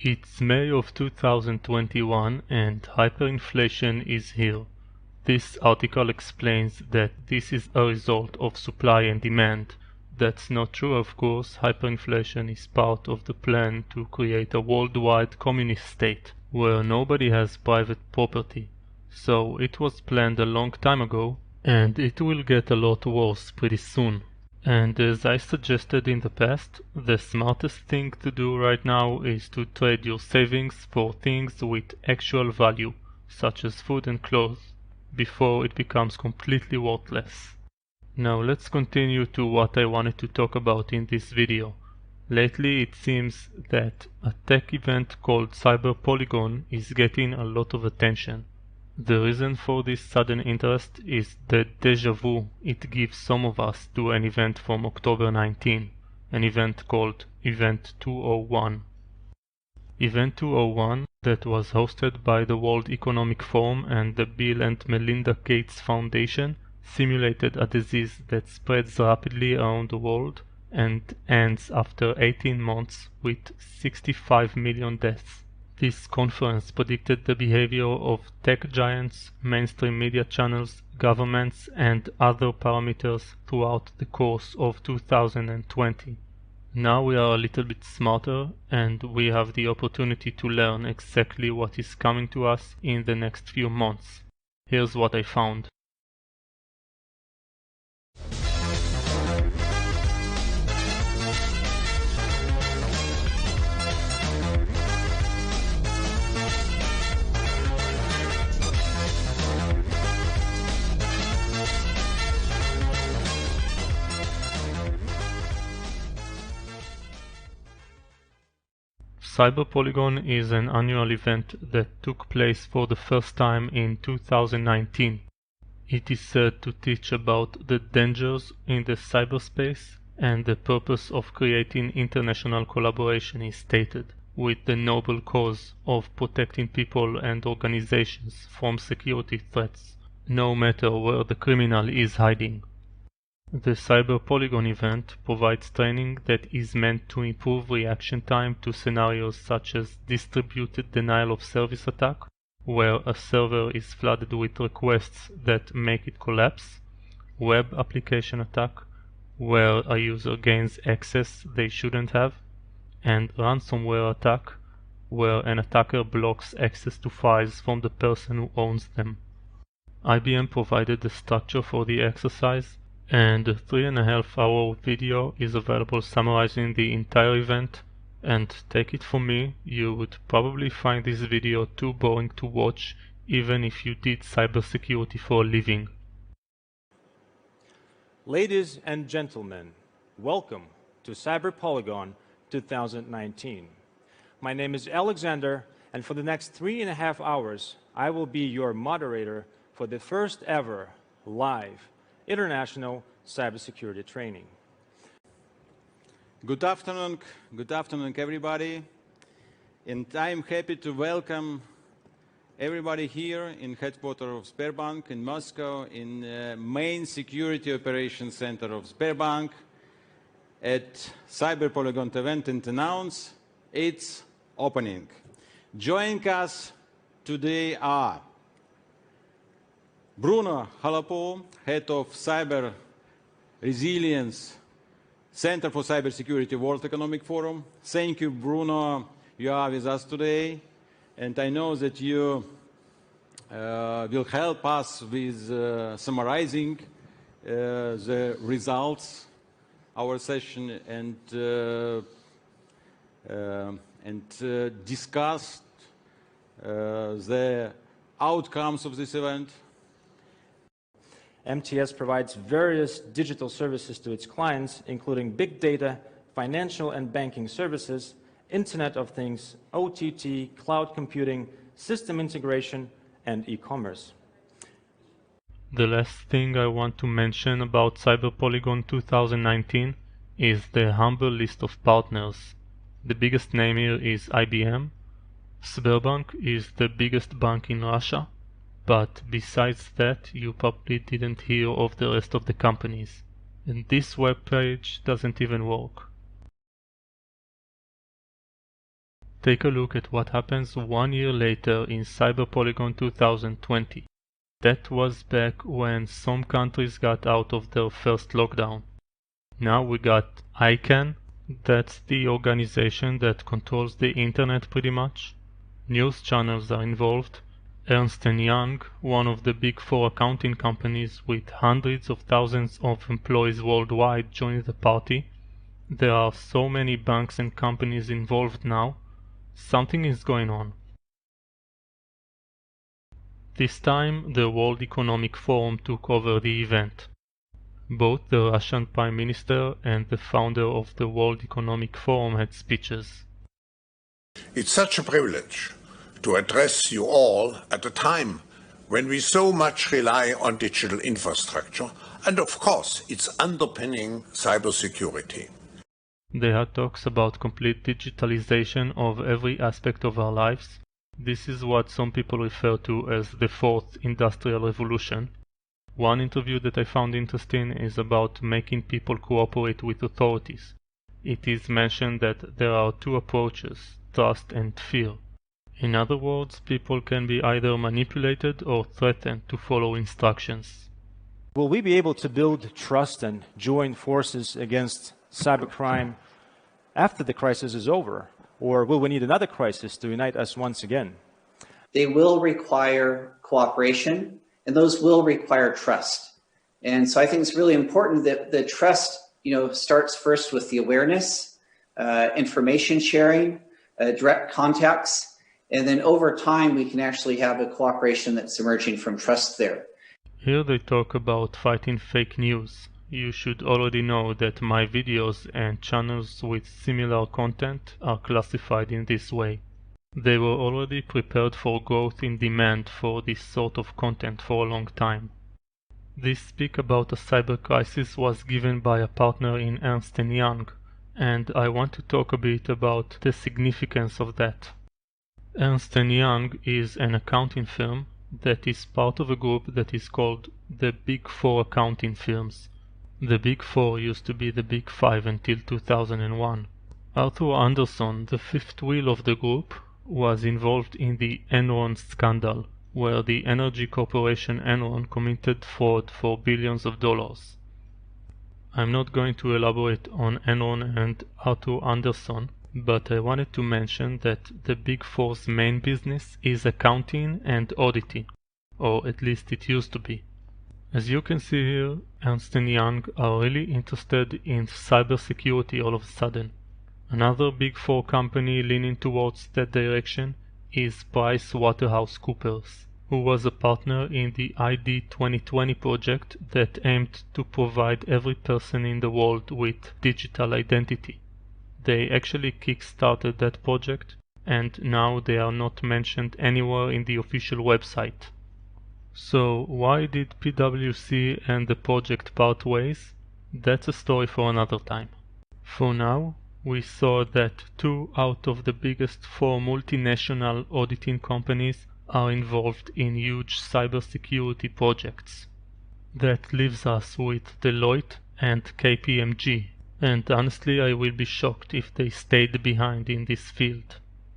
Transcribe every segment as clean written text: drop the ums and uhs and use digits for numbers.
It's May of 2021 and hyperinflation is here. This article explains that this is a result of supply and demand. That's not true, of course. Hyperinflation is part of the plan to create a worldwide communist state where nobody has private property. So it was planned a long time ago, and it will get a lot worse pretty soon. And as I suggested in the past, the smartest thing to do right now is to trade your savings for things with actual value, such as food and clothes, before it becomes completely worthless. Now let's continue to what I wanted to talk about in this video. Lately it seems that a tech event called Cyber Polygon is getting a lot of attention. The reason for this sudden interest is the déjà vu it gives some of us to an event from October 19, an event called Event 201. Event 201, that was hosted by the World Economic Forum and the Bill and Melinda Gates Foundation, simulated a disease that spreads rapidly around the world and ends after 18 months with 65 million deaths. This conference predicted the behavior of tech giants, mainstream media channels, governments, and other parameters throughout the course of 2020. Now we are a little bit smarter, and we have the opportunity to learn exactly what is coming to us in the next few months. Here's what I found. Cyber Polygon is an annual event that took place for the first time in 2019. It is said to teach about the dangers in the cyberspace, and the purpose of creating international collaboration is stated, with the noble cause of protecting people and organizations from security threats, no matter where the criminal is hiding. The Cyber Polygon event provides training that is meant to improve reaction time to scenarios such as distributed denial of service attack, where a server is flooded with requests that make it collapse, web application attack, where a user gains access they shouldn't have, and ransomware attack, where an attacker blocks access to files from the person who owns them. IBM provided the structure for the exercise, and a 3.5-hour video is available summarizing the entire event, and take it from me, you would probably find this video too boring to watch even if you did cybersecurity for a living. Ladies and gentlemen, welcome to Cyber Polygon 2019. My name is Alexander, and for the next 3.5 hours, I will be your moderator for the first ever live international cybersecurity training. Good afternoon everybody, and I'm happy to welcome everybody here in headquarters of Sberbank in Moscow, in main security operations center of Sberbank at Cyber Polygon event, and announce its opening. Joining us today are Bruno Halapo, head of Cyber Resilience Center for Cybersecurity World Economic Forum. Thank you, Bruno. You are with us today, and I know that you will help us with summarizing the results, our session, and discuss the outcomes of this event. MTS provides various digital services to its clients, including big data, financial and banking services, Internet of Things, OTT, cloud computing, system integration, and e-commerce. The last thing I want to mention about Cyber Polygon 2019 is the humble list of partners. The biggest name here is IBM. Sberbank is the biggest bank in Russia. But besides that, you probably didn't hear of the rest of the companies. And this web page doesn't even work. Take a look at what happens 1 year later in Cyber Polygon 2020. That was back when some countries got out of their first lockdown. Now we got ICANN, that's the organization that controls the internet pretty much. News channels are involved. Ernst & Young, one of the big four accounting companies with hundreds of thousands of employees worldwide, joined the party. There are so many banks and companies involved now. Something is going on. This time, the World Economic Forum took over the event. Both the Russian Prime Minister and the founder of the World Economic Forum had speeches. It's such a privilege to address you all at a time when we so much rely on digital infrastructure and, of course, its underpinning cybersecurity. They had talks about complete digitalization of every aspect of our lives. This is what some people refer to as the fourth industrial revolution. One interview that I found interesting is about making people cooperate with authorities. It is mentioned that there are two approaches, trust and fear. In other words, people can be either manipulated or threatened to follow instructions. Will we be able to build trust and join forces against cybercrime after the crisis is over? Or will we need another crisis to unite us once again? They will require cooperation, and those will require trust. And so I think it's really important that the trust, starts first with the awareness, information sharing, direct contacts, and then over time we can actually have a cooperation that's emerging from trust there. Here they talk about fighting fake news. You should already know that my videos and channels with similar content are classified in this way. They were already prepared for growth in demand for this sort of content for a long time. This speak about a cyber crisis was given by a partner in Ernst & Young, and I want to talk a bit about the significance of that. Ernst & Young is an accounting firm that is part of a group that is called the Big Four accounting firms. The Big Four used to be the Big Five until 2001. Arthur Anderson, the fifth wheel of the group, was involved in the Enron scandal, where the energy corporation Enron committed fraud for billions of dollars. I'm not going to elaborate on Enron and Arthur Anderson, but I wanted to mention that the Big Four's main business is accounting and auditing, or at least it used to be. As you can see here, Ernst & Young are really interested in cybersecurity all of a sudden. Another Big Four company leaning towards that direction is PricewaterhouseCoopers, who was a partner in the ID 2020 project that aimed to provide every person in the world with digital identity. They actually kick-started that project, and now they are not mentioned anywhere in the official website. So why did PwC and the project part ways? That's a story for another time. For now, we saw that 2 out of the biggest 4 multinational auditing companies are involved in huge cybersecurity projects. That leaves us with Deloitte and KPMG, and honestly I will be shocked if they stayed behind in this field.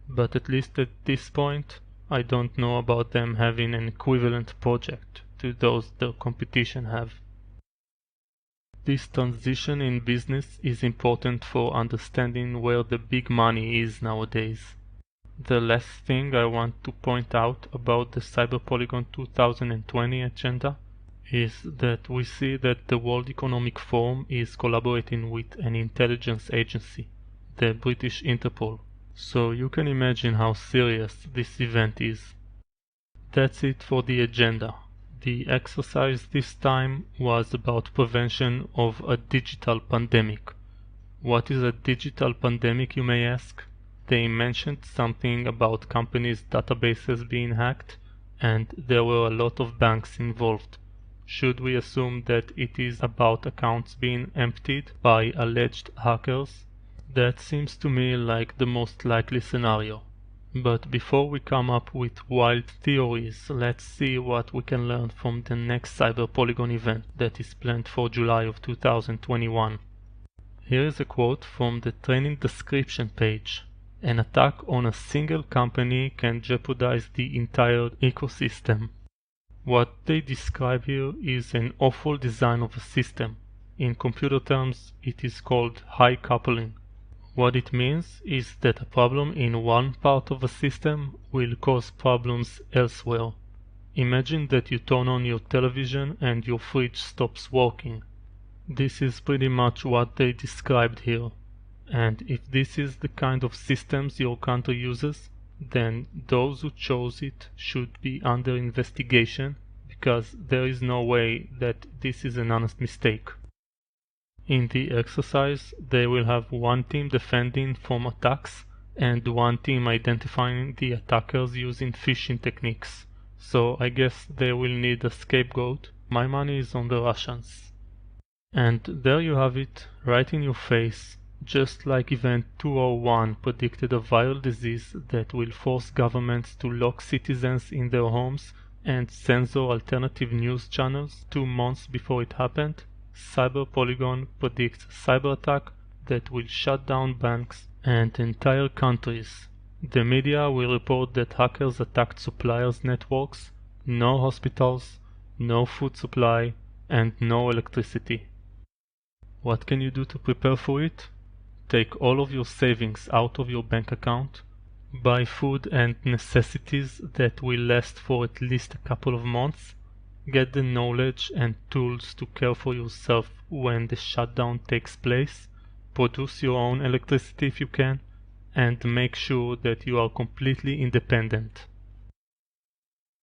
But at least at this point, I don't know about them having an equivalent project to those their competition have. This transition in business is important for understanding where the big money is nowadays. The last thing I want to point out about the Cyber Polygon 2020 agenda is that we see that the World Economic Forum is collaborating with an intelligence agency, the British Interpol. So you can imagine how serious this event is. That's it for the agenda. The exercise this time was about prevention of a digital pandemic. What is a digital pandemic, you may ask? They mentioned something about companies' databases being hacked, and there were a lot of banks involved. Should we assume that it is about accounts being emptied by alleged hackers? That seems to me like the most likely scenario. But before we come up with wild theories, let's see what we can learn from the next Cyber Polygon event that is planned for July of 2021. Here is a quote from the training description page. An attack on a single company can jeopardize the entire ecosystem. What they describe here is an awful design of a system. In computer terms, it is called high coupling. What it means is that a problem in one part of a system will cause problems elsewhere. Imagine that you turn on your television and your fridge stops working. This is pretty much what they described here. And if this is the kind of systems your country uses, then those who chose it should be under investigation, because there is no way that this is an honest mistake. In the exercise, they will have one team defending from attacks and one team identifying the attackers using phishing techniques. So I guess they will need a scapegoat. My money is on the Russians. And there you have it, right in your face. Just like Event 201 predicted a viral disease that will force governments to lock citizens in their homes and censor alternative news channels 2 months before it happened, Cyber Polygon predicts a cyber attack that will shut down banks and entire countries. The media will report that hackers attacked suppliers' networks, no hospitals, no food supply, and no electricity. What can you do to prepare for it? Take all of your savings out of your bank account, buy food and necessities that will last for at least a couple of months, get the knowledge and tools to care for yourself when the shutdown takes place, produce your own electricity if you can, and make sure that you are completely independent.